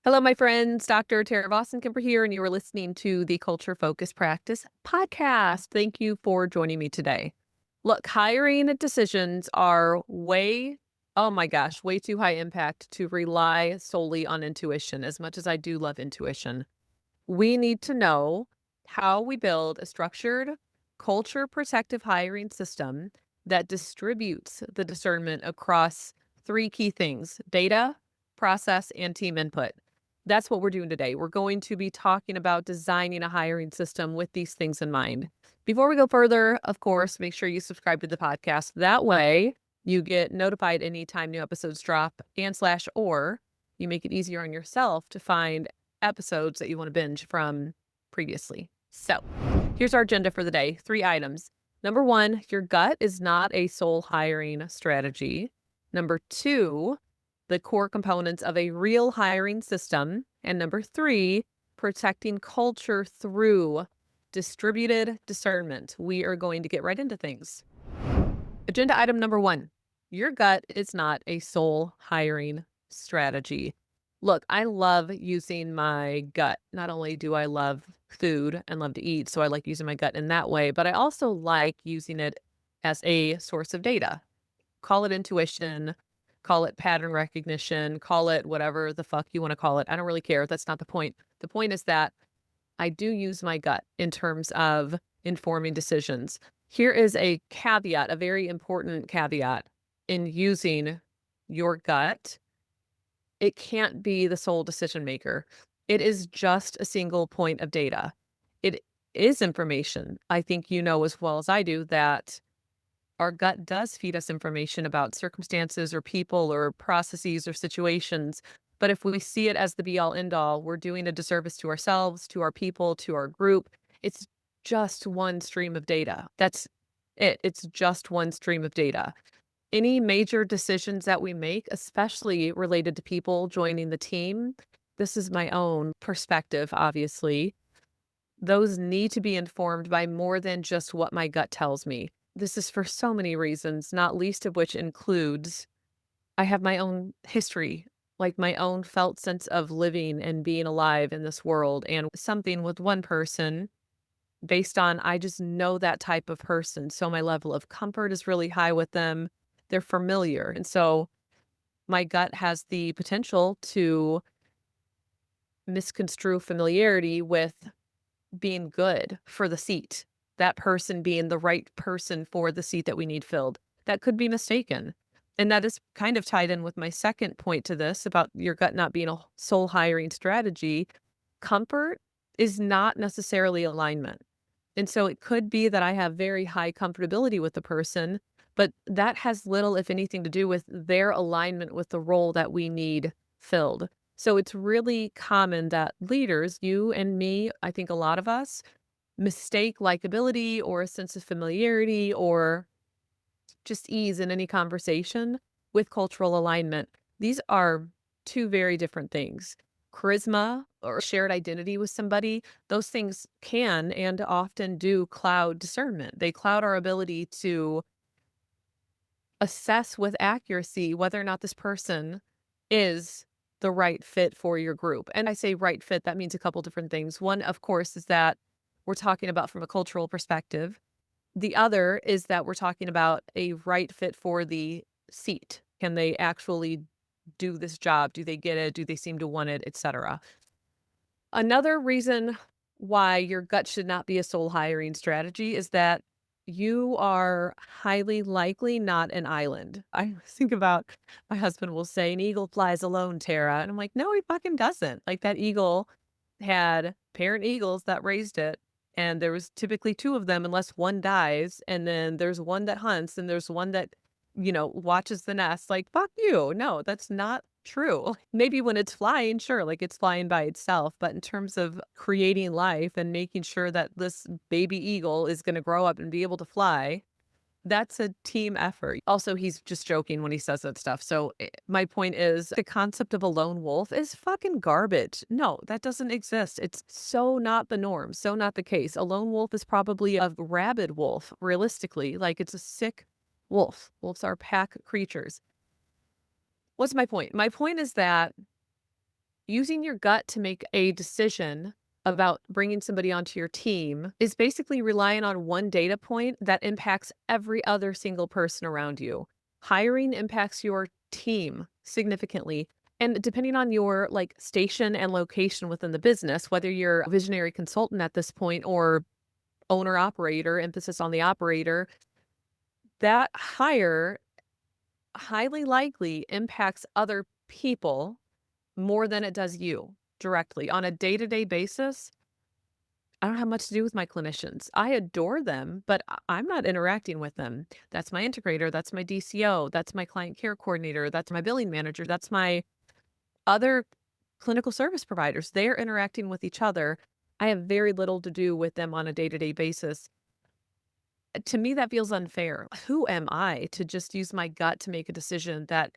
Hello, my friends. Dr. Tara Vossenkemper here, and you are listening to the Culture Focus Practice podcast. Thank you for joining me today. Look, hiring decisions are oh my gosh, way too high impact to rely solely on intuition, as much as I do love intuition. We need to know how we build a structured, culture protective hiring system that distributes the discernment across three key things: data, process, and team input. That's what we're doing today. We're going to be talking about designing a hiring system with these things in mind. Before we go further, of course, make sure you subscribe to the podcast. That way, you get notified anytime new episodes drop and slash or you make it easier on yourself to find episodes that you want to binge from previously. So, here's our agenda for the day. 3 items. Number 1, your gut is not a sole hiring strategy. Number 2, the core components of a real hiring system. And number 3, protecting culture through distributed discernment. We are going to get right into things. Agenda item number 1, your gut is not a sole hiring strategy. Look, I love using my gut. Not only do I love food and love to eat, so I like using my gut in that way, but I also like using it as a source of data. Call it intuition, call it pattern recognition, call it whatever the fuck you want to call it. I don't really care. That's not the point. The point is that I do use my gut in terms of informing decisions. Here is a caveat, a very important caveat in using your gut. It can't be the sole decision maker. It is just a single point of data. It is information. I think you know as well as I do that our gut does feed us information about circumstances or people or processes or situations. But if we see it as the be all end all, we're doing a disservice to ourselves, to our people, to our group. It's just one stream of data. That's it. It's just one stream of data. Any major decisions that we make, especially related to people joining the team, this is my own perspective, obviously. Those need to be informed by more than just what my gut tells me. This is for so many reasons, not least of which includes I have my own history, like my own felt sense of living and being alive in this world. And something with one person based on I just know that type of person. So my level of comfort is really high with them. They're familiar. And so my gut has the potential to misconstrue familiarity with being good for the seat, that person being the right person for the seat that we need filled. That could be mistaken. And that is kind of tied in with my second point to this about your gut not being a sole hiring strategy. Comfort is not necessarily alignment. And so it could be that I have very high comfortability with the person, but that has little, if anything, to do with their alignment with the role that we need filled. So it's really common that leaders, you and me, I think a lot of us, mistake likability or a sense of familiarity or just ease in any conversation with cultural alignment. These are two very different things. Charisma or shared identity with somebody, those things can and often do cloud discernment. They cloud our ability to assess with accuracy whether or not this person is the right fit for your group. And I say right fit, that means a couple different things. One, of course, is that we're talking about from a cultural perspective. The other is that we're talking about a right fit for the seat. Can they actually do this job? Do they get it? Do they seem to want it, etc.? Another reason why your gut should not be a sole hiring strategy is that you are highly likely not an island. I think about my husband will say, an eagle flies alone, Tara. And I'm like, no, he fucking doesn't. Like that eagle had parent eagles that raised it. And there was typically 2 of them unless one dies. And then there's one that hunts and there's one that, watches the nest. Like, fuck you. No, that's not true. Maybe when it's flying, sure, like it's flying by itself. But in terms of creating life and making sure that this baby eagle is going to grow up and be able to fly, that's a team effort. Also, he's just joking when he says that stuff. So my point is the concept of a lone wolf is fucking garbage. No, that doesn't exist. It's so not the norm, so not the case. A lone wolf is probably a rabid wolf, realistically. Like it's a sick wolf. Wolves are pack creatures. What's my point? My point is that Using your gut to make a decision about bringing somebody onto your team is basically relying on one data point that impacts every other single person around you. Hiring impacts your team significantly. And depending on your like station and location within the business, whether you're a visionary consultant at this point or owner operator, emphasis on the operator, that hire highly likely impacts other people more than it does you directly. On a day-to-day basis, I don't have much to do with my clinicians. I adore them, but I'm not interacting with them. That's my integrator, that's my DCO, that's my client care coordinator, that's my billing manager, that's my other clinical service providers. They're interacting with each other. I have very little to do with them on a day-to-day basis. To me, that feels unfair. Who am I to just use my gut to make a decision that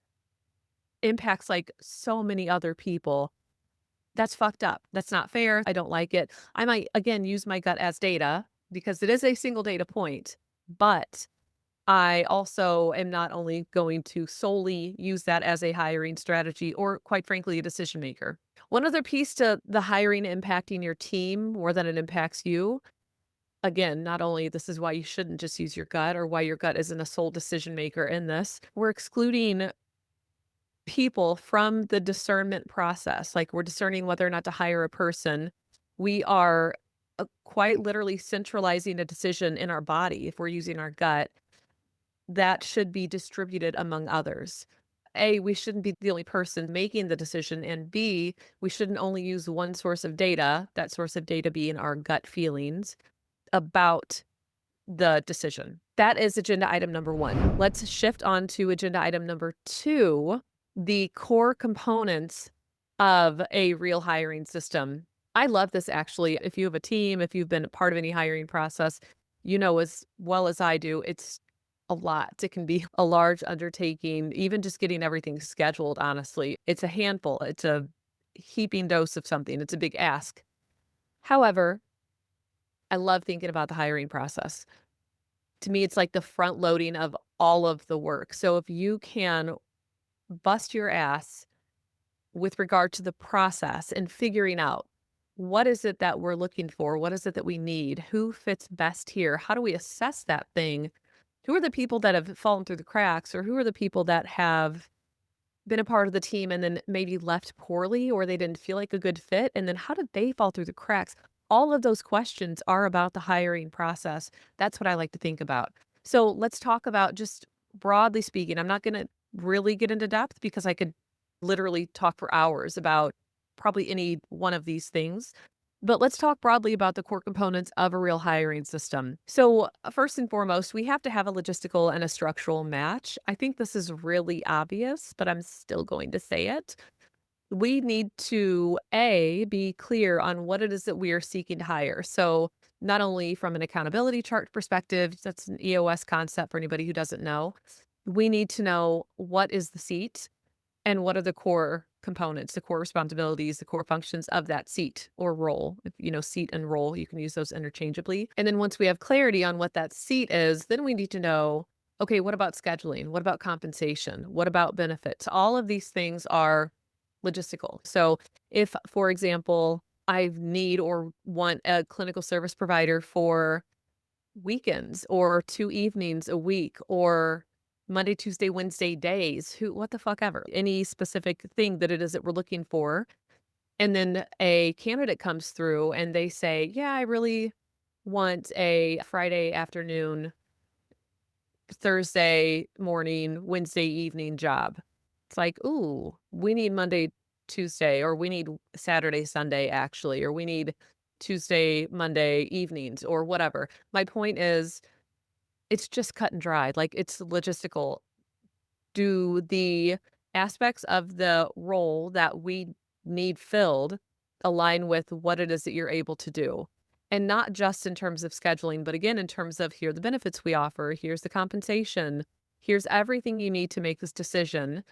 impacts like so many other people? That's fucked up. That's not fair. I don't like it. I might, again, use my gut as data because it is a single data point, but I also am not only going to solely use that as a hiring strategy or, quite frankly, a decision maker. One other piece to the hiring impacting your team more than it impacts you. Again, not only this is why you shouldn't just use your gut or why your gut isn't a sole decision maker in this, we're excluding people from the discernment process. Like we're discerning whether or not to hire a person. We are quite literally centralizing a decision in our body if we're using our gut that should be distributed among others. A, we shouldn't be the only person making the decision. And B, we shouldn't only use one source of data, that source of data being our gut feelings about the decision. That is agenda item number 1. Let's shift on to agenda item number 2, the core components of a real hiring system. I love this actually. If you have a team, if you've been a part of any hiring process, you know as well as I do, it's a lot. It can be a large undertaking, even just getting everything scheduled, honestly. It's a handful. It's a heaping dose of something. It's a big ask. However, I love thinking about the hiring process. To me, it's like the front loading of all of the work. So if you can bust your ass with regard to the process and figuring out what is it that we're looking for? What is it that we need? Who fits best here? How do we assess that thing? Who are the people that have fallen through the cracks, or who are the people that have been a part of the team and then maybe left poorly or they didn't feel like a good fit? And then how did they fall through the cracks? All of those questions are about the hiring process. That's what I like to think about. So let's talk about just broadly speaking. I'm not going to really get into depth because I could literally talk for hours about probably any one of these things. But let's talk broadly about the core components of a real hiring system. So, first and foremost, we have to have a logistical and a structural match. I think this is really obvious, but I'm still going to say it. We need to A, be clear on what it is that we are seeking to hire. So, not only from an accountability chart perspective, that's an EOS concept for anybody who doesn't know. We need to know what is the seat and what are the core components, the core responsibilities, the core functions of that seat or role? If, seat and role, you can use those interchangeably. And then once we have clarity on what that seat is, then we need to know, okay, what about scheduling? What about compensation? What about benefits? All of these things are logistical. So if, for example, I need or want a clinical service provider for weekends or 2 evenings a week or Monday, Tuesday, Wednesday days, what the fuck ever, any specific thing that it is that we're looking for. And then a candidate comes through and they say, yeah, I really want a Friday afternoon, Thursday morning, Wednesday evening job. It's like, ooh, we need Monday, Tuesday, or we need Saturday, Sunday, actually, or we need Tuesday, Monday evenings, or whatever. My point is, it's just cut and dried. Like, it's logistical. Do the aspects of the role that we need filled align with what it is that you're able to do? And not just in terms of scheduling, but again, in terms of here are the benefits we offer, here's the compensation, here's everything you need to make this decision.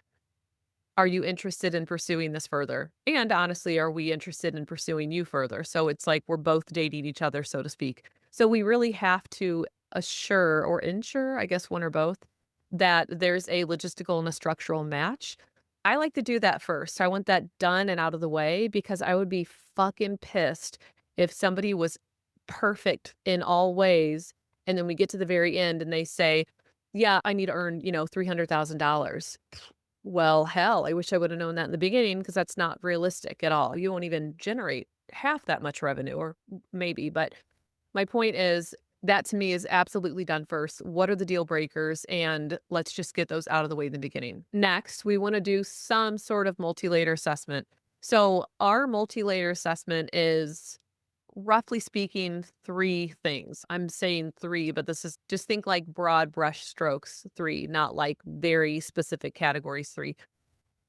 Are you interested in pursuing this further? And honestly, are we interested in pursuing you further? So it's like we're both dating each other, so to speak. So we really have to assure or ensure, I guess one or both, that there's a logistical and a structural match. I like to do that first. I want that done and out of the way because I would be fucking pissed if somebody was perfect in all ways, and then we get to the very end and they say, "Yeah, I need to earn, $300,000." Well, hell, I wish I would have known that in the beginning because that's not realistic at all. You won't even generate half that much revenue or maybe, but my point is that to me is absolutely done first. What are the deal breakers? And let's just get those out of the way in the beginning. Next, we want to do some sort of multi-layer assessment. So our multi-layer assessment is roughly speaking 3 things. I'm saying 3, but this is just think like broad brush strokes 3, not like very specific categories 3.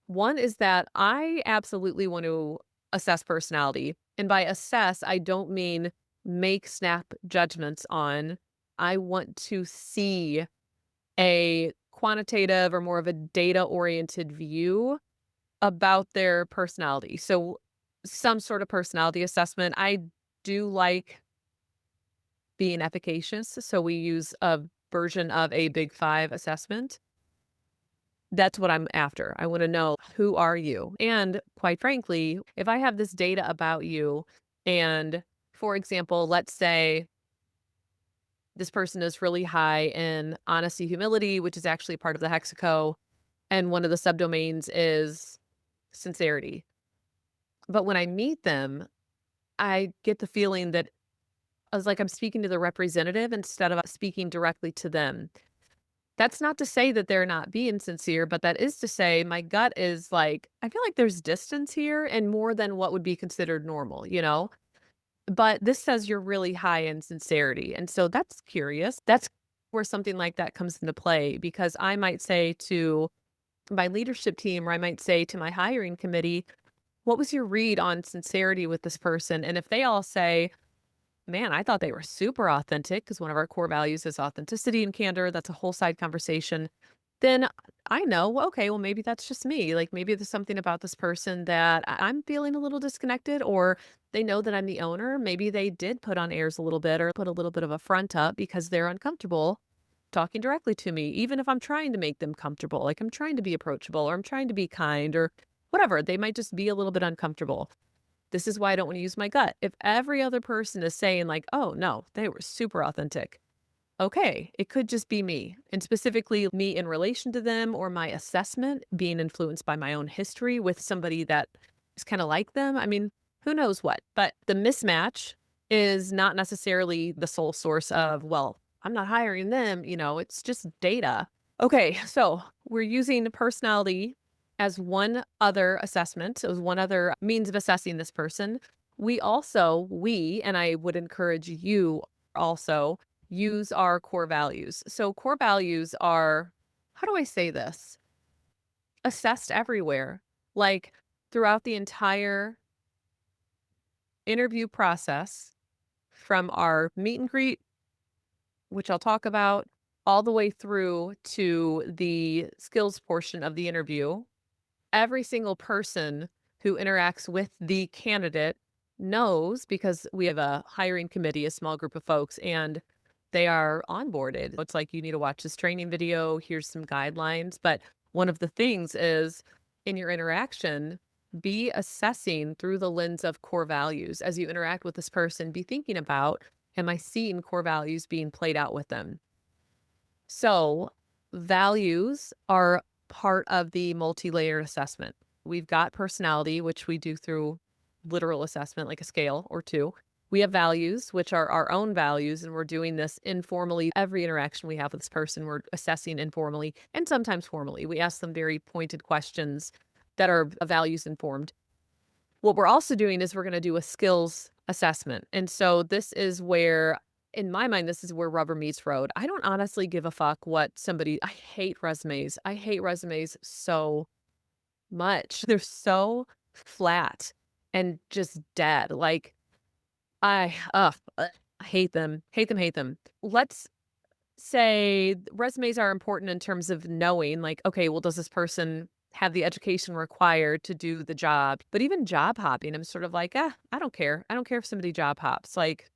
One is that I absolutely want to assess personality. And by assess, I don't mean make snap judgments on. I want to see a quantitative or more of a data oriented view about their personality. So, some sort of personality assessment. I do like being efficacious. So, we use a version of a Big Five assessment. That's what I'm after. I wanna know, who are you? And quite frankly, if I have this data about you and, for example, let's say this person is really high in honesty, humility, which is actually part of the Hexaco, and one of the subdomains is sincerity. But when I meet them, I get the feeling that I was like I'm speaking to the representative instead of speaking directly to them. That's not to say that they're not being sincere, but that is to say my gut is like, I feel like there's distance here and more than what would be considered normal, you know? But this says you're really high in sincerity. And so that's curious. That's where something like that comes into play because I might say to my leadership team or I might say to my hiring committee, what was your read on sincerity with this person? And if they all say, man, I thought they were super authentic because one of our core values is authenticity and candor. That's a whole side conversation. Then I know, well, okay, well, maybe that's just me. Like maybe there's something about this person that I'm feeling a little disconnected, or they know that I'm the owner. Maybe they did put on airs a little bit or put a little bit of a front up because they're uncomfortable talking directly to me, even if I'm trying to make them comfortable. Like I'm trying to be approachable or I'm trying to be kind or whatever. They might just be a little bit uncomfortable. This is why I don't want to use my gut. If every other person is saying, like, oh, no, they were super authentic. Okay, it could just be me, and specifically me in relation to them or my assessment being influenced by my own history with somebody that is kind of like them. I mean, who knows what? But the mismatch is not necessarily the sole source of, well, I'm not hiring them, it's just data. Okay, so we're using personality as one other assessment, as one other means of assessing this person. And I would encourage you also use our core values. So core values are, how do I say this? Assessed everywhere. Like throughout the entire interview process, from our meet and greet, which I'll talk about, all the way through to the skills portion of the interview. Every single person who interacts with the candidate knows because we have a hiring committee, a small group of folks, and they are onboarded. It's like you need to watch this training video, here's some guidelines. But one of the things is in your interaction, be assessing through the lens of core values. As you interact with this person, be thinking about, am I seeing core values being played out with them? So, values are part of the multi-layer assessment. We've got personality, which we do through literal assessment, like a scale or two. We have values, which are our own values, and we're doing this informally. Every interaction we have with this person, we're assessing informally and sometimes formally. We ask them very pointed questions that are values informed. What we're also doing is we're going to do a skills assessment. And so this is where, in my mind, this is where rubber meets road. I don't honestly give a fuck what I hate resumes. I hate resumes so much. They're so flat and just dead. Like I hate them, hate them, hate them. Let's say resumes are important in terms of knowing, like, okay, well, does this person have the education required to do the job? But even job hopping, I'm sort of like, I don't care. I don't care if somebody job hops. Like,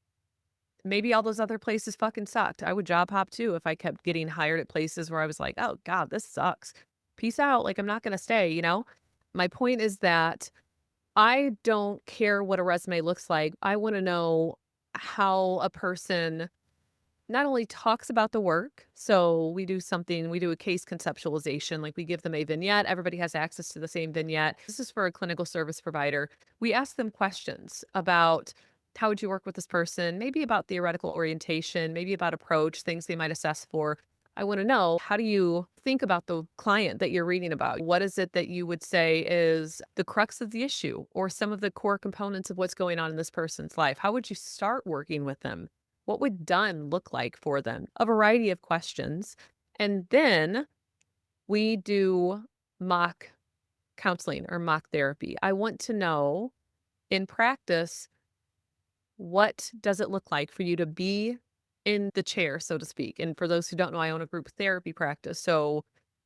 maybe all those other places fucking sucked. I would job hop too if I kept getting hired at places where I was like, oh God, this sucks. peace out. Like, I'm not going to stay, My point is that I don't care what a resume looks like. I want to know how a person not only talks about the work, so we do a case conceptualization, like we give them a vignette, everybody has access to the same vignette. This is for a clinical service provider. We ask them questions about how would you work with this person, maybe about theoretical orientation, maybe about approach, things they might assess for. I want to know, how do you think about the client that you're reading about? What is it that you would say is the crux of the issue or some of the core components of what's going on in this person's life? How would you start working with them? What would done look like for them? A variety of questions. And then we do mock counseling or mock therapy. I want to know in practice, what does it look like for you to be in the chair, so to speak? And for those who don't know, I own a group therapy practice. So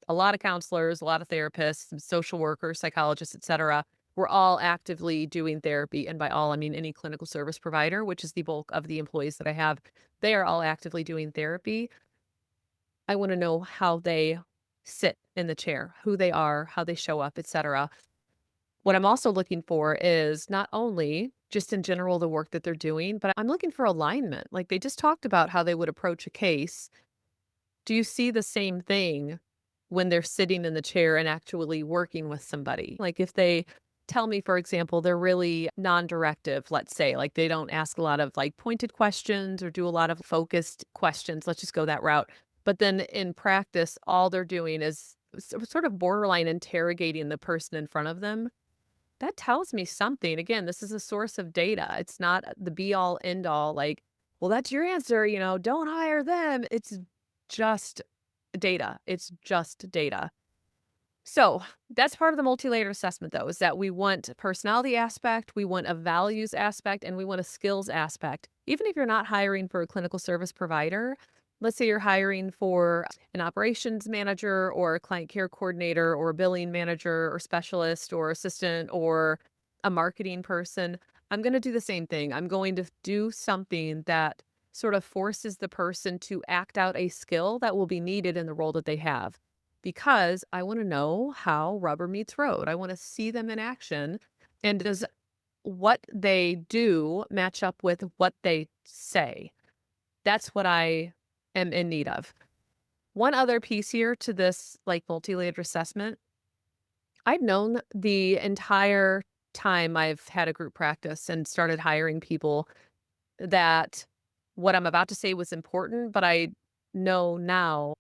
a lot of counselors, a lot of therapists, social workers, psychologists, etc. We're all actively doing therapy. And by all, I mean any clinical service provider, which is the bulk of the employees that I have. They are all actively doing therapy. I want to know how they sit in the chair, who they are, how they show up, etc. What I'm also looking for is not only just in general the work that they're doing, but I'm looking for alignment. Like they just talked about how they would approach a case. Do you see the same thing when they're sitting in the chair and actually working with somebody? Like if they tell me, for example, they're really non-directive, let's say, like they don't ask a lot of like pointed questions or do a lot of focused questions. Let's just go that route. But then in practice, all they're doing is sort of borderline interrogating the person in front of them. That tells me something. Again, this is a source of data. It's not the be all end all, like, well, that's your answer, don't hire them. It's just data. It's just data. So that's part of the multi-layered assessment, though, is that we want a personality aspect, we want a values aspect, and we want a skills aspect. Even if you're not hiring for a clinical service provider, let's say you're hiring for an operations manager or a client care coordinator or a billing manager or specialist or assistant or a marketing person, I'm going to do the same thing. I'm going to do something that sort of forces the person to act out a skill that will be needed in the role that they have because I want to know how rubber meets road. I want to see them in action. And does what they do match up with what they say? That's what I am in need of. One other piece here to this like multi-layered assessment. I've known the entire time I've had a group practice and started hiring people that what I'm about to say was important, but I know now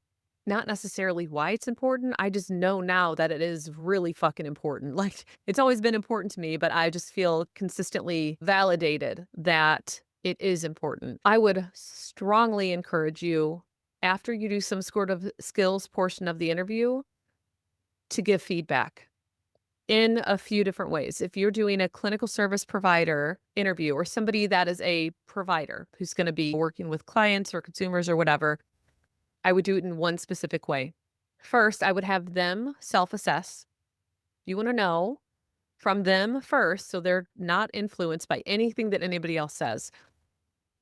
not necessarily why it's important. I just know now that it is really fucking important. Like, it's always been important to me, but I just feel consistently validated that it is important. I would strongly encourage you, after you do some sort of skills portion of the interview, to give feedback in a few different ways. If you're doing a clinical service provider interview or somebody that is a provider who's going to be working with clients or consumers or whatever, I would do it in one specific way. First, I would have them self-assess. You want to know from them first, so they're not influenced by anything that anybody else says,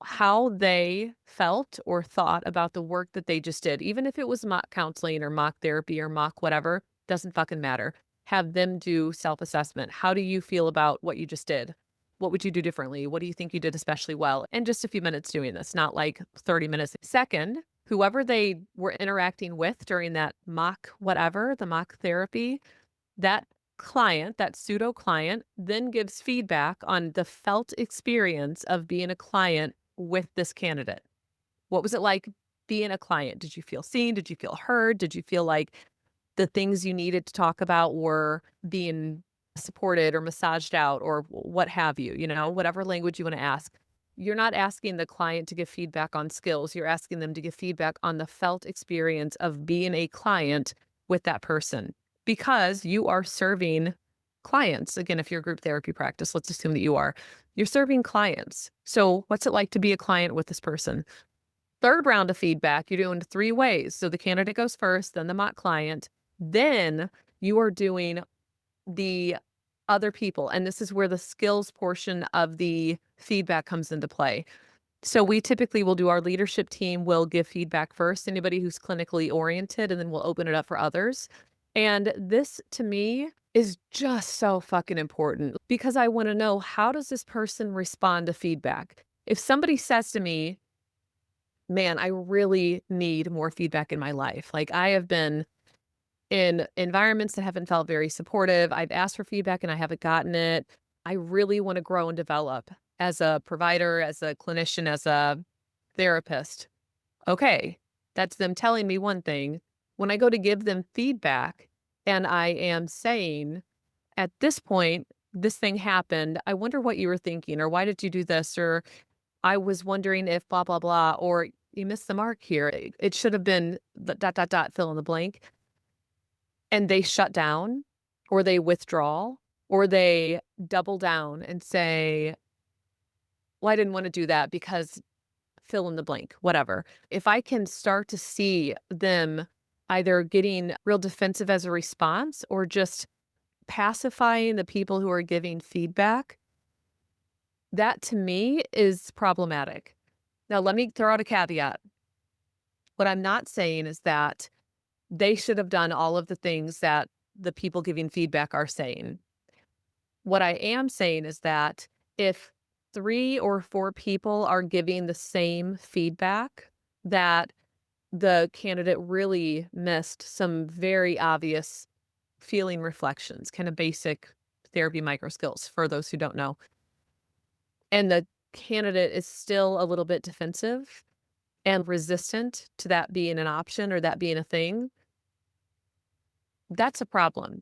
how they felt or thought about the work that they just did. Even if it was mock counseling or mock therapy or mock whatever, doesn't fucking matter. Have them do self-assessment. How do you feel about what you just did? What would you do differently? What do you think you did especially well? And just a few minutes doing this, not like 30 minutes. Second, whoever they were interacting with during that mock whatever, the mock therapy, that client, that pseudo client, then gives feedback on the felt experience of being a client with this candidate. What was it like being a client? Did you feel seen? Did you feel heard? Did you feel like the things you needed to talk about were being supported or massaged out or what have you, whatever language you want to ask? You're not asking the client to give feedback on skills. You're asking them to give feedback on the felt experience of being a client with that person because you are serving clients. Again, if you're a group therapy practice, let's assume that you are. You're serving clients. So what's it like to be a client with this person? Third round of feedback, you're doing 3 ways. So the candidate goes first, then the mock client, then you are doing the other people. And this is where the skills portion of the feedback comes into play. So we typically will do our leadership team will give feedback first, anybody who's clinically oriented, and then we'll open it up for others. And this to me is just so fucking important because I want to know, how does this person respond to feedback? If somebody says to me, man, I really need more feedback in my life. Like, I have been in environments that haven't felt very supportive. I've asked for feedback and I haven't gotten it. I really want to grow and develop as a provider, as a clinician, as a therapist. Okay, that's them telling me one thing. When I go to give them feedback and I am saying, at this point, this thing happened. I wonder what you were thinking, or why did you do this? Or I was wondering if blah, blah, blah, or you missed the mark here. It should have been the dot, dot, dot, fill in the blank. And they shut down, or they withdraw, or they double down and say, well, I didn't want to do that because fill in the blank, whatever. If I can start to see them either getting real defensive as a response or just pacifying the people who are giving feedback, that to me is problematic. Now, let me throw out a caveat. What I'm not saying is that they should have done all of the things that the people giving feedback are saying. What I am saying is that if 3 or 4 people are giving the same feedback, that the candidate really missed some very obvious feeling reflections, kind of basic therapy micro skills for those who don't know. And the candidate is still a little bit defensive and resistant to that being an option or that being a thing. That's a problem.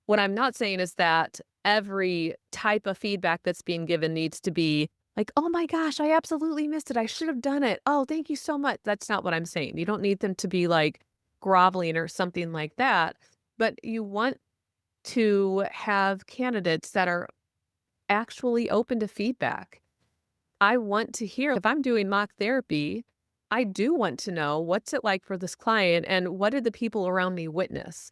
What I'm not saying is that every type of feedback that's being given needs to be like, "Oh my gosh, I absolutely missed it. I should have done it. Oh, thank you so much." That's not what I'm saying. You don't need them to be like groveling or something like that, but you want to have candidates that are actually open to feedback. I want to hear, if I'm doing mock therapy, I do want to know, what's it like for this client and what did the people around me witness?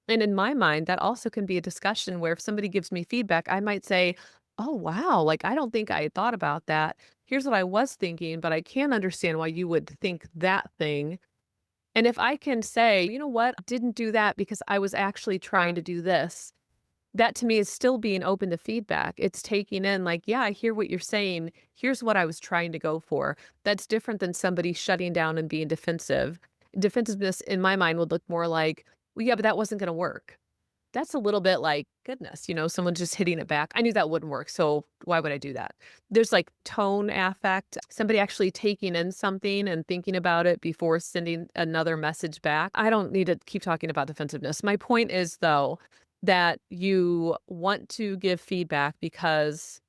And in my mind, that also can be a discussion where if somebody gives me feedback, I might say, "Oh, wow, like, I don't think I had thought about that. Here's what I was thinking, but I can understand why you would think that thing." And if I can say, "You know what? I didn't do that because I was actually trying to do this." That to me is still being open to feedback. It's taking in like, "Yeah, I hear what you're saying. Here's what I was trying to go for." That's different than somebody shutting down and being defensive. Defensiveness in my mind would look more like, "Well, yeah, but that wasn't gonna work." That's a little bit like, goodness, someone just hitting it back. I knew that wouldn't work, so why would I do that? There's like tone affect, somebody actually taking in something and thinking about it before sending another message back. I don't need to keep talking about defensiveness. My point is, though, that you want to give feedback because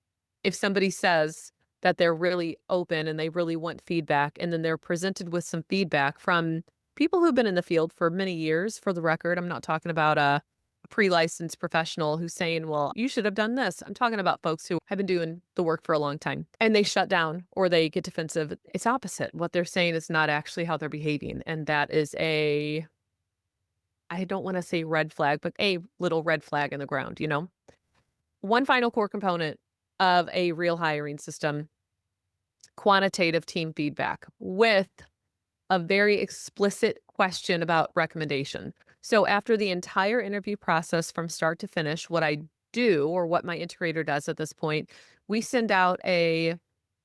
if somebody says that they're really open and they really want feedback, and then they're presented with some feedback from people who've been in the field for many years, for the record, I'm not talking about a pre-licensed professional who's saying, well, you should have done this. I'm talking about folks who have been doing the work for a long time and they shut down or they get defensive. It's opposite. What they're saying is not actually how they're behaving. And that is I don't want to say red flag, but a little red flag in the ground. One final core component of a real hiring system: quantitative team feedback with a very explicit question about recommendation. So after the entire interview process from start to finish, what I do, or what my integrator does at this point, we send out a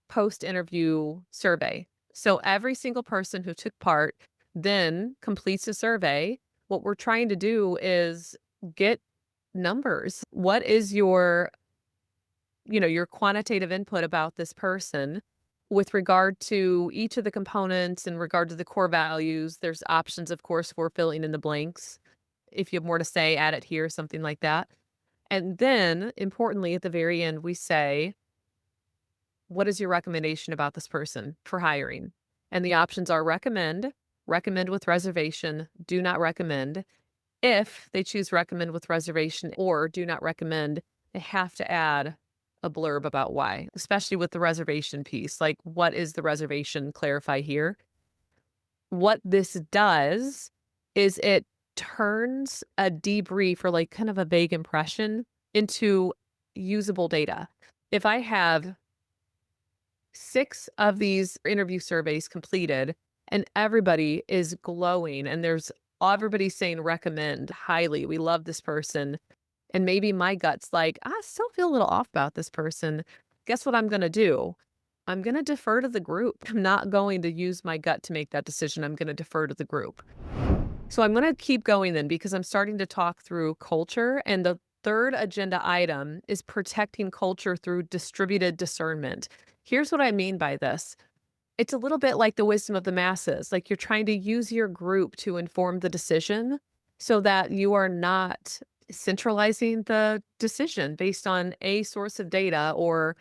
post-interview survey. So every single person who took part then completes a survey. What we're trying to do is get numbers. What is your quantitative input about this person with regard to each of the components, in regard to the core values? There's options, of course, for filling in the blanks. If you have more to say, add it here, something like that. And then, importantly, at the very end, we say, what is your recommendation about this person for hiring? And the options are recommend, recommend with reservation, do not recommend. If they choose recommend with reservation or do not recommend, they have to add a blurb about why, especially with the reservation piece. Like, what is the reservation? Clarify here. What this does is it turns a debrief, or like kind of a vague impression, into usable data. If I have 6 of these interview surveys completed and everybody is glowing and there's Everybody's saying recommend highly. We love this person. And maybe my gut's like, I still feel a little off about this person. Guess what I'm going to do? I'm going to defer to the group. I'm not going to use my gut to make that decision. I'm going to defer to the group. So I'm going to keep going then because I'm starting to talk through culture. And the third agenda item is protecting culture through distributed discernment. Here's what I mean by this. It's a little bit like the wisdom of the masses. Like you're trying to use your group to inform the decision so that you are not centralizing the decision based on a source of data or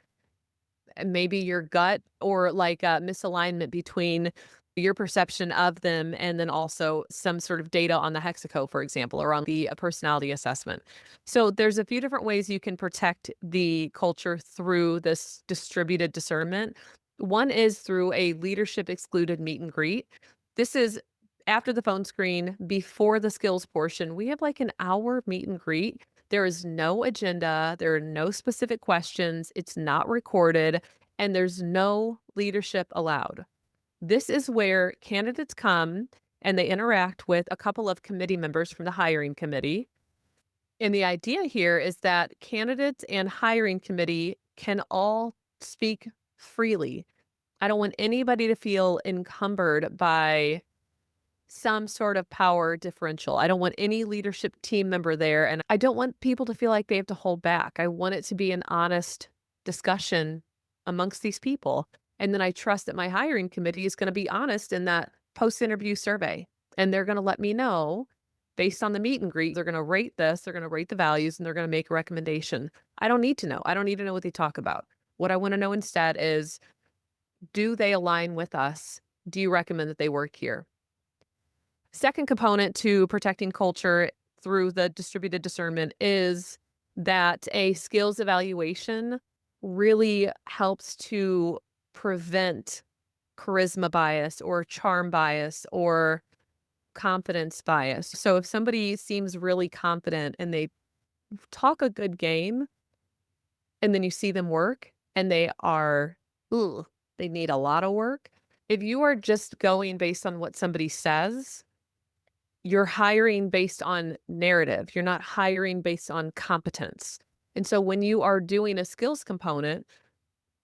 maybe your gut or like a misalignment between your perception of them and then also some sort of data on the hexaco, for example, or on the personality assessment. So there's a few different ways you can protect the culture through this distributed discernment. One is through a leadership excluded meet and greet. This is after the phone screen, before the skills portion. We have like an hour meet and greet. There is no agenda. There are no specific questions. It's not recorded, and there's no leadership allowed. This is where candidates come and they interact with a couple of committee members from the hiring committee. And the idea here is that candidates and hiring committee can all speak freely. I don't want anybody to feel encumbered by some sort of power differential. I don't want any leadership team member there, and I don't want people to feel like they have to hold back. I want it to be an honest discussion amongst these people. And then I trust that my hiring committee is going to be honest in that post-interview survey. And they're going to let me know based on the meet and greet, they're going to rate this, they're going to rate the values, and they're going to make a recommendation. I don't need to know. I don't need to know what they talk about. What I want to know instead is, do they align with us? Do you recommend that they work here? Second component to protecting culture through the distributed discernment is that a skills evaluation really helps to prevent charisma bias or charm bias or confidence bias. So if somebody seems really confident and they talk a good game and then you see them work and they are, ooh, they need a lot of work. If you are just going based on what somebody says, you're hiring based on narrative. You're not hiring based on competence. And so when you are doing a skills component,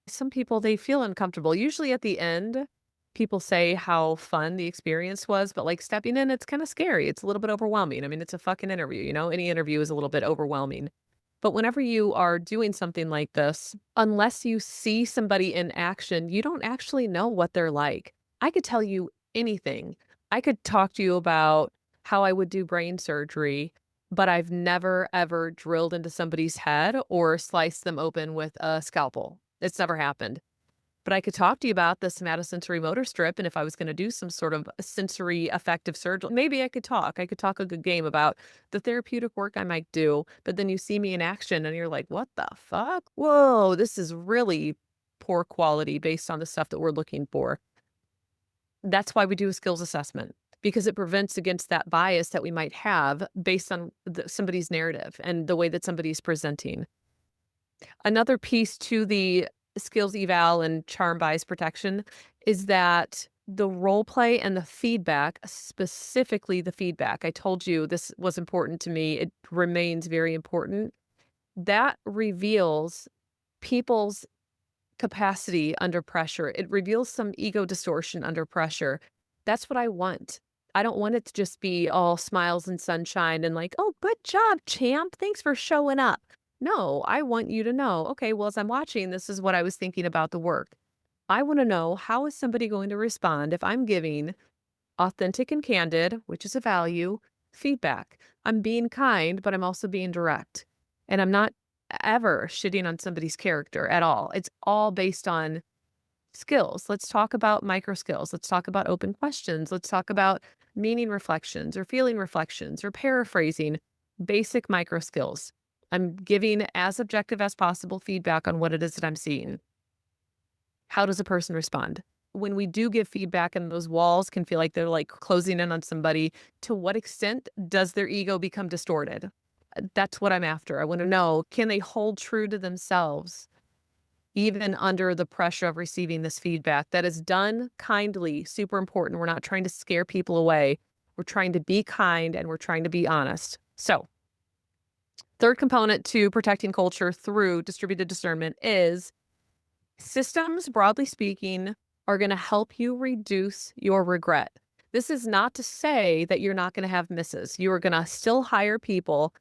some people, they feel uncomfortable. Usually at the end, people say how fun the experience was, but like stepping in, it's kind of scary. It's a little bit overwhelming. I mean, it's a fucking interview, you know? Any interview is a little bit overwhelming. But whenever you are doing something like this, unless you see somebody in action, you don't actually know what they're like. I could tell you anything. I could talk to you about how I would do brain surgery, but I've never ever drilled into somebody's head or sliced them open with a scalpel. It's never happened. But I could talk to you about the somatosensory motor strip, and if I was going to do some sort of sensory affective surgery, maybe I could talk. I could talk a good game about the therapeutic work I might do, but then you see me in action and you're like, what the fuck? Whoa, this is really poor quality based on the stuff that we're looking for. That's why we do a skills assessment, because it prevents against that bias that we might have based on somebody's narrative and the way that somebody's presenting. Another piece to the skills eval and charm bias protection is that the role play and the feedback, specifically the feedback, I told you this was important to me. It remains very important. That reveals people's capacity under pressure. It reveals some ego distortion under pressure. That's what I want. I don't want it to just be all smiles and sunshine and like, oh, good job, champ. Thanks for showing up. No, I want you to know, okay, well, as I'm watching, this is what I was thinking about the work. I want to know, how is somebody going to respond if I'm giving authentic and candid, which is a value, feedback? I'm being kind, but I'm also being direct. And I'm not ever shitting on somebody's character at all. It's all based on skills. Let's talk about micro skills. Let's talk about open questions. Let's talk about meaning reflections or feeling reflections or paraphrasing, basic micro skills. I'm giving as objective as possible feedback on what it is that I'm seeing. How does a person respond? When we do give feedback and those walls can feel like they're like closing in on somebody, to what extent does their ego become distorted? That's what I'm after. I want to know, can they hold true to themselves even under the pressure of receiving this feedback that is done kindly? Super important. We're not trying to scare people away. We're trying to be kind and we're trying to be honest. So, third component to protecting culture through distributed discernment is systems, broadly speaking, are going to help you reduce your regret. This is not to say that you're not going to have misses. You are going to still hire people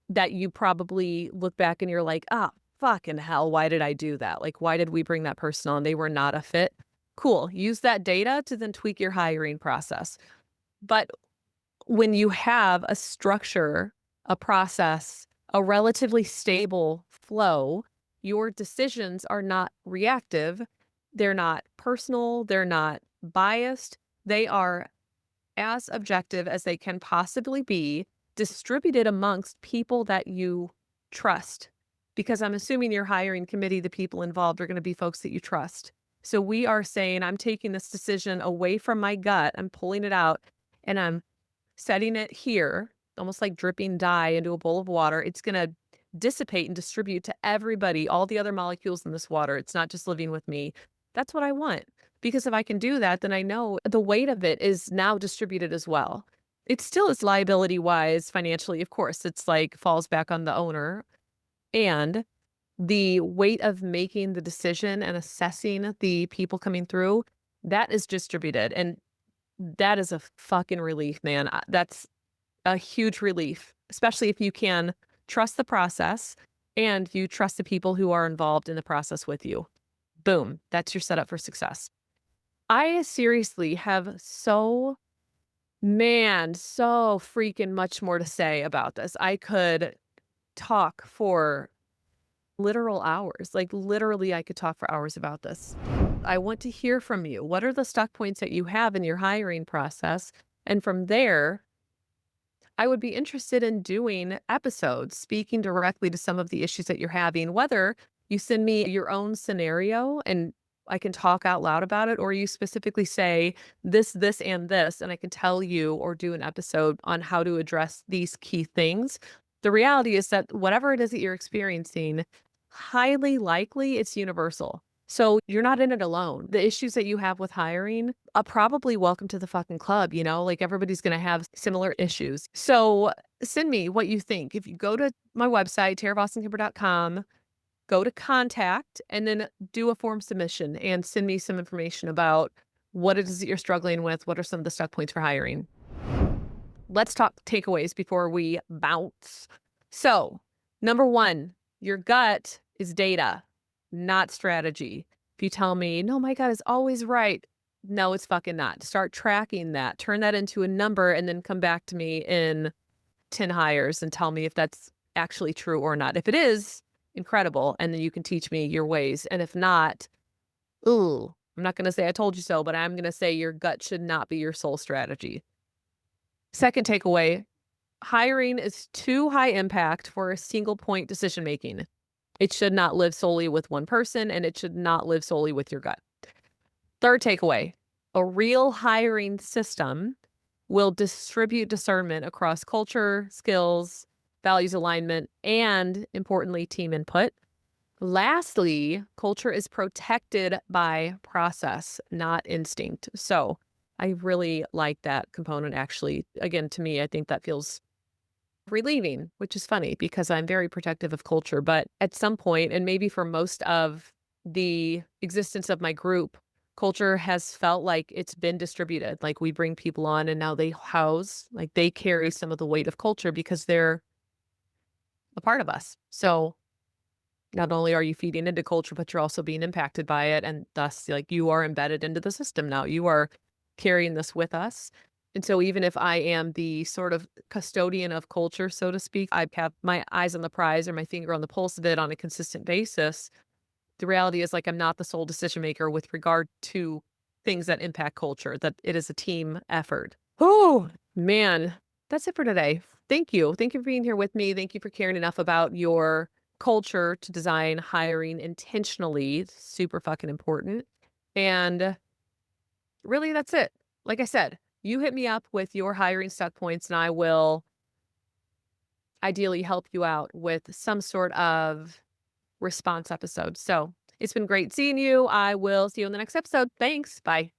that you probably look back and you're like, ah, fucking hell, why did I do that? Like, why did we bring that person on? They were not a fit. Cool. Use that data to then tweak your hiring process. But when you have a structure, a process, a relatively stable flow, your decisions are not reactive. They're not personal. They're not biased. They are as objective as they can possibly be, distributed amongst people that you trust. Because I'm assuming your hiring committee, the people involved, are going to be folks that you trust. So we are saying, I'm taking this decision away from my gut. I'm pulling it out and I'm setting it here, almost like dripping dye into a bowl of water. It's going to dissipate and distribute to everybody, all the other molecules in this water. It's not just living with me. That's what I want. Because if I can do that, then I know the weight of it is now distributed as well. It still is liability wise, financially, of course. It's like falls back on the owner. And the weight of making the decision and assessing the people coming through, that is distributed. And that is a fucking relief, man. That's a huge relief, especially if you can trust the process and you trust the people who are involved in the process with you. Boom. That's your setup for success. I seriously have so freaking much more to say about this. I could talk for literal hours. Like literally, I could talk for hours about this. I want to hear from you. What are the stuck points that you have in your hiring process? And from there, I would be interested in doing episodes speaking directly to some of the issues that you're having, whether you send me your own scenario and I can talk out loud about it, or you specifically say this, and this, and I can tell you or do an episode on how to address these key things. The reality is that whatever it is that you're experiencing, highly likely it's universal. So you're not in it alone. The issues that you have with hiring are probably welcome to the fucking club, like everybody's going to have similar issues. So send me what you think. If you go to my website, TaraVossenkemper.com, go to contact and then do a form submission and send me some information about what it is that you're struggling with. What are some of the stuck points for hiring? Let's talk takeaways before we bounce. So, number one, your gut is data, not strategy. If you tell me, no, my gut is always right. No, it's fucking not. Start tracking that. Turn that into a number and then come back to me in 10 hires and tell me if that's actually true or not. If it is, incredible. And then you can teach me your ways. And if not, ooh, I'm not going to say I told you so, but I'm going to say your gut should not be your sole strategy. Second takeaway, hiring is too high impact for a single point decision making. It should not live solely with one person and it should not live solely with your gut. Third takeaway, a real hiring system will distribute discernment across culture, skills, values alignment, and importantly, team input. Lastly, culture is protected by process, not instinct. So I really like that component, actually. Again, to me, I think that feels relieving, which is funny because I'm very protective of culture. But at some point, and maybe for most of the existence of my group, culture has felt like it's been distributed. Like we bring people on and now they house, like they carry some of the weight of culture because they're a part of us. So not only are you feeding into culture, but you're also being impacted by it. And thus, like you are embedded into the system now. You are carrying this with us. And so even if I am the sort of custodian of culture, so to speak, I have my eyes on the prize or my finger on the pulse of it on a consistent basis. The reality is like I'm not the sole decision maker with regard to things that impact culture, that it is a team effort. Oh, man, that's it for today. Thank you. Thank you for being here with me. Thank you for caring enough about your culture to design hiring intentionally. It's super fucking important. And really, that's it. Like I said, you hit me up with your hiring stuck points and I will ideally help you out with some sort of response episode. So it's been great seeing you. I will see you in the next episode. Thanks. Bye.